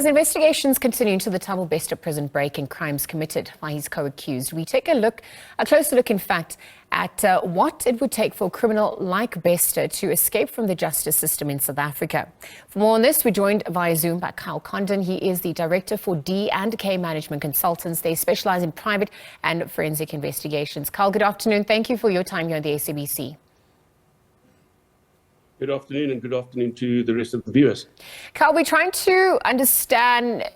as investigations continue into the Thabo Bester prison break and crimes committed by his co-accused, we take a closer look, in fact, at what it would take for a criminal like Bester to escape from the justice system in South Africa. For more on this, we're joined via Zoom by Kyle Condon. He is the Director for D&K Management Consultants. They specialize in private and forensic investigations. Kyle, good afternoon. Thank you for your time here on the SABC. Good afternoon, and good afternoon to the rest of the viewers. Kyle, we're trying to understand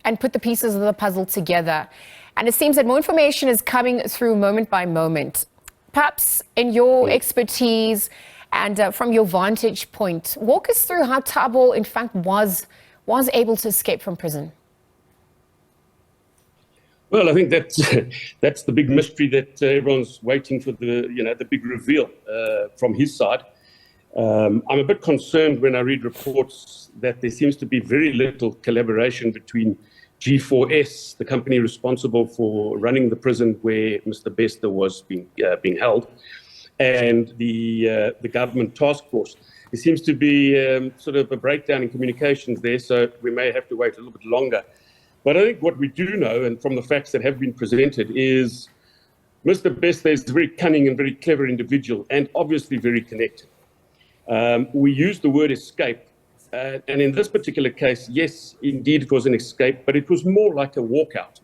and put the pieces of the puzzle together, and it seems that more information is coming through moment by moment. Perhaps in your expertise and from your vantage point, walk us through how Thabo, in fact, was able to escape from prison. Well, I think that's the big mystery that everyone's waiting for, the big reveal from his side. I'm a bit concerned when I read reports that there seems to be very little collaboration between G4S, the company responsible for running the prison where Mr. Bester was being held, and the government task force. There seems to be sort of a breakdown in communications there, so we may have to wait a little bit longer. But I think what we do know, and from the facts that have been presented, is Mr. Bester is a very cunning and very clever individual, and obviously very connected. We use the word escape, and in this particular case, yes, indeed it was an escape, but it was more like a walkout.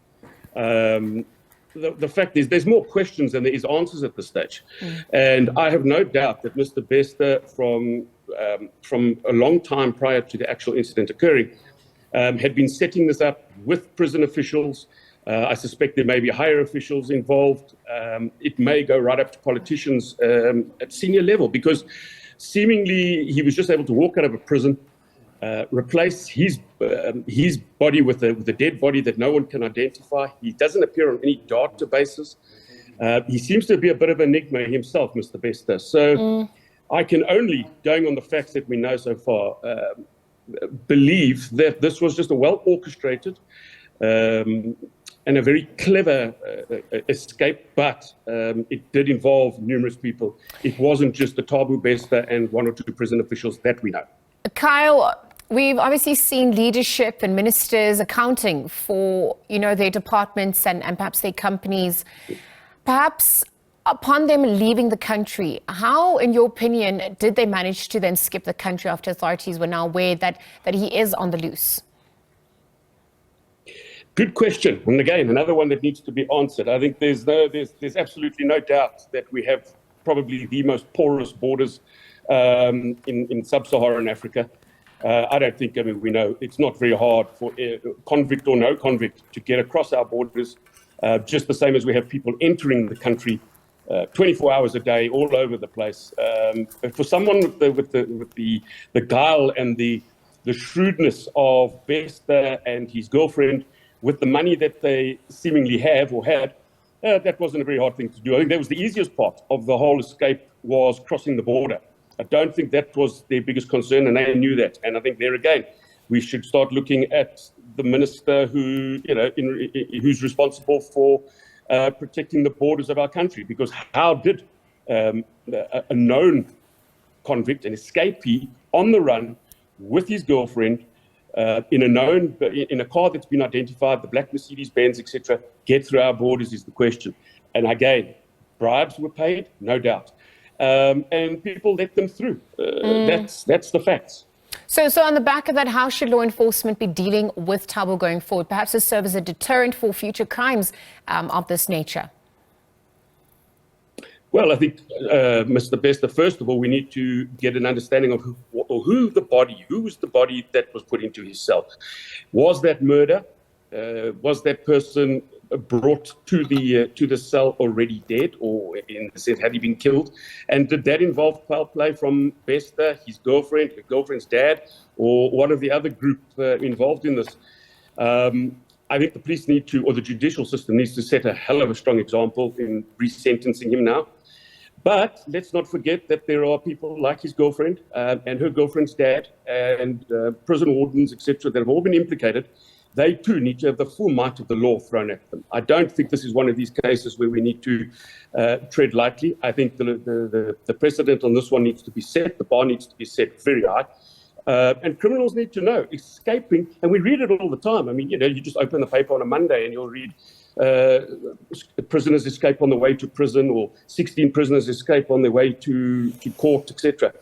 The fact is there's more questions than there is answers at this stage. And I have no doubt that Mr. Bester, from a long time prior to the actual incident occurring, had been setting this up with prison officials. I suspect there may be higher officials involved. It may go right up to politicians at senior level, because seemingly he was just able to walk out of a prison, replace his body with a dead body that no one can identify. He doesn't appear on any databases. He seems to be a bit of an enigma himself, Mr. Bester. So I can only, going on the facts that we know so far, believe that this was just a well-orchestrated and a very clever escape, but it did involve numerous people. It wasn't just the Thabo Bester and one or two prison officials that we know. Kyle, we've obviously seen leadership and ministers accounting for, their departments and perhaps their companies. Perhaps upon them leaving the country, how, in your opinion, did they manage to then skip the country after authorities were now aware that he is on the loose? Good question, and again, another one that needs to be answered. I think there's absolutely no doubt that we have probably the most porous borders in sub-Saharan Africa. I don't think, we know it's not very hard for convict or no convict to get across our borders, just the same as we have people entering the country 24 hours a day, all over the place. For someone with the guile and the shrewdness of Bester and his girlfriend, with the money that they seemingly have or had, that wasn't a very hard thing to do. I think that was the easiest part of the whole escape, was crossing the border. I don't think that was their biggest concern, and they knew that. And I think there again, we should start looking at the minister who's responsible for protecting the borders of our country, because how did a known convict, an escapee on the run with his girlfriend, in a car that's been identified, the black Mercedes-Benz, etc., get through our borders is the question. And again, bribes were paid, no doubt, and people let them through. That's the facts. So on the back of that, how should law enforcement be dealing with Thabo going forward? Perhaps to serve as a deterrent for future crimes of this nature? Well, I think, Mr. Bester, first of all, we need to get an understanding of who was the body that was put into his cell. Was that murder? Was that person brought to the cell already dead, or in the sense, had he been killed? And did that involve foul play from Bester, his girlfriend, her girlfriend's dad, or one of the other group involved in this? I think the police need to, or the judicial system needs to set a hell of a strong example in resentencing him now. But let's not forget that there are people like his girlfriend and her girlfriend's dad and prison wardens, etc., that have all been implicated. They too need to have the full might of the law thrown at them. I don't think this is one of these cases where we need to tread lightly. I think the precedent on this one needs to be set. The bar needs to be set very high. And criminals need to know escaping, and we read it all the time. I mean, you just open the paper on a Monday and you'll read prisoners escape on the way to prison, or 16 prisoners escape on their way to court, etc.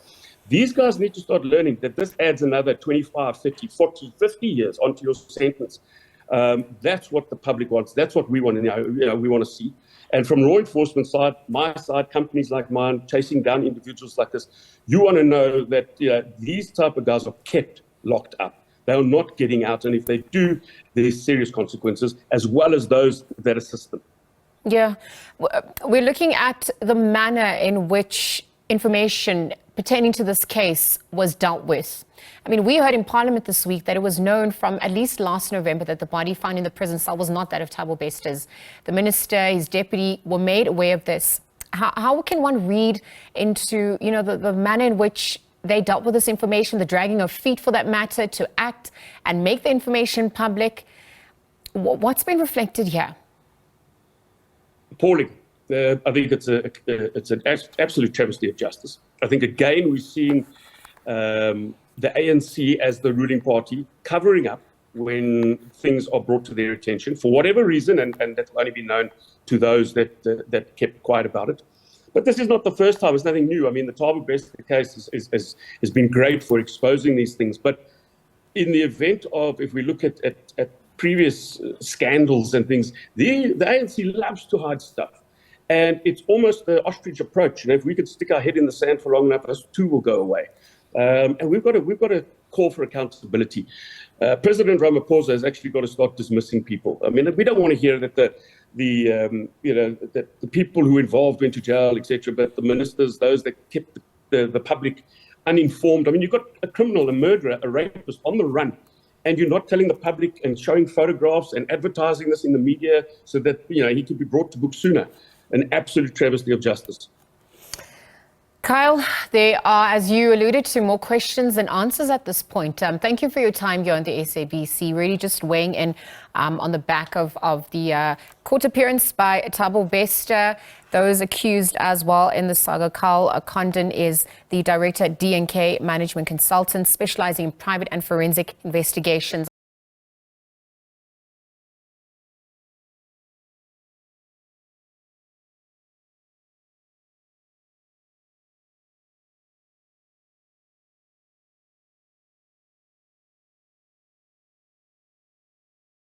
These guys need to start learning that this adds another 25, 30, 40, 50 years onto your sentence. That's what the public wants. That's what we want to know. We want to see. And from law enforcement side, my side, companies like mine, chasing down individuals like this, you want to know that these type of guys are kept locked up. They are not getting out. And if they do, there's serious consequences, as well as those that assist them. Yeah, we're looking at the manner in which information pertaining to this case was dealt with. I mean, we heard in Parliament this week that it was known from at least last November that the body found in the prison cell was not that of Thabo Bester's. The minister, his deputy were made aware of this. How can one read into, the manner in which they dealt with this information, the dragging of feet for that matter, to act and make the information public? What's been reflected here? Appalling. I think it's an absolute travesty of justice. I think, again, we've seen the ANC as the ruling party covering up when things are brought to their attention for whatever reason, and that's only been known to those that kept quiet about it. But this is not the first time. It's nothing new. I mean, the Thabo Bester case has been great for exposing these things. But in the event of, if we look at previous scandals and things, the ANC loves to hide stuff. And it's almost the ostrich approach. If we could stick our head in the sand for long enough, those too will go away. And we've got to call for accountability. President Ramaphosa has actually got to start dismissing people. I mean, we don't want to hear that that the people who involved went to jail, etc. But the ministers, those that kept the public uninformed. I mean, you've got a criminal, a murderer, a rapist on the run, and you're not telling the public and showing photographs and advertising this in the media so that he can be brought to book sooner. An absolute travesty of justice. Kyle, there are, as you alluded to, more questions than answers at this point. Thank you for your time here on the SABC. Really just weighing in on the back of the court appearance by Thabo Bester, those accused as well in the saga. Kyle Condon is the director at D&K Management Consultants, specializing in private and forensic investigations.